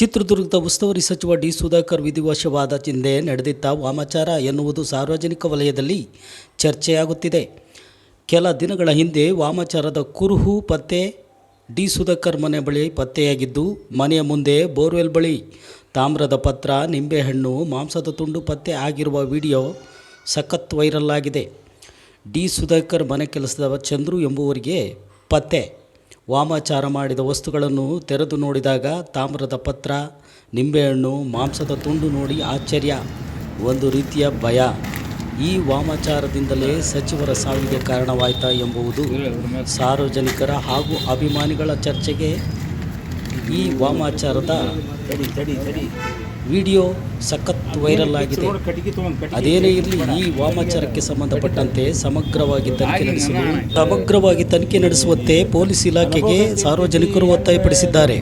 ಚಿತ್ರದುರ್ಗದ ಉಸ್ತುವಾರಿ ಸಚಿವ ಡಿ ಸುಧಾಕರ್ ವಿಧಿವಶವಾದ ಹಿಂದೆ ನಡೆದಿದ್ದ ವಾಮಾಚಾರ ಎನ್ನುವುದು ಸಾರ್ವಜನಿಕ ವಲಯದಲ್ಲಿ ಚರ್ಚೆಯಾಗುತ್ತಿದೆ. ಕೆಲ ದಿನಗಳ ಹಿಂದೆ ವಾಮಾಚಾರದ ಕುರುಹು ಪತ್ತೆ ಡಿ ಸುಧಾಕರ್ ಮನೆ ಬಳಿ ಪತ್ತೆಯಾಗಿದ್ದು, ಮನೆಯ ಮುಂದೆ ಬೋರ್ವೆಲ್ ಬಳಿ ತಾಮ್ರದ ಪತ್ರ, ನಿಂಬೆಹಣ್ಣು, ಮಾಂಸದ ತುಂಡು ಪತ್ತೆ ಆಗಿರುವ ವಿಡಿಯೋ ಸಖತ್ ವೈರಲ್ ಆಗಿದೆ. ಡಿ ಸುಧಾಕರ್ ಮನೆ ಕೆಲಸದವ ಚಂದ್ರು ಎಂಬುವರಿಗೆ ಪತ್ತೆ. ವಾಮಾಚಾರ ಮಾಡಿದ ವಸ್ತುಗಳನ್ನು ತೆರೆದು ನೋಡಿದಾಗ ತಾಮ್ರದ ಪತ್ರ, ನಿಂಬೆಹಣ್ಣು, ಮಾಂಸದ ತುಂಡು ನೋಡಿ ಆಶ್ಚರ್ಯ, ಒಂದು ರೀತಿಯ ಭಯ. ಈ ವಾಮಾಚಾರದಿಂದಲೇ ಸಚಿವರ ಸಾವಿಗೆ ಕಾರಣವಾಯಿತಾ ಎಂಬುದು ಸಾರ್ವಜನಿಕರ ಹಾಗೂ ಅಭಿಮಾನಿಗಳ ಚರ್ಚೆಗೆ. ಈ ವಾಮಾಚಾರದ ವಿಡಿಯೋ ಸಖತ್ ವೈರಲ್ ಆಗಿದೆ. ಅದೇನೇ ಇರಲಿ, ಈ ವಾಮಾಚಾರಕ್ಕೆ ಸಂಬಂಧಪಟ್ಟಂತೆ ಸಮಗ್ರವಾಗಿ ತನಿಖೆ ನಡೆಸುವಂತೆ ಪೊಲೀಸ್ ಇಲಾಖೆಗೆ ಸಾರ್ವಜನಿಕರು ಒತ್ತಾಯಪಡಿಸಿದ್ದಾರೆ.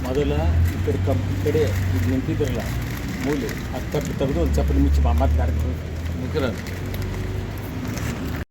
ಮೊದಲ ಈ ಕಡೆ ಕಡೆ ಇದು ನಿಂತಿದ್ರಲ್ಲ ಮೂಲೆ ಅದು ತಪ್ಪು ತೆಗೆದು ಒಂದು ಚಪ್ಪಲಿ ಮುಚ್ಚಿ ಮತ್ತೆ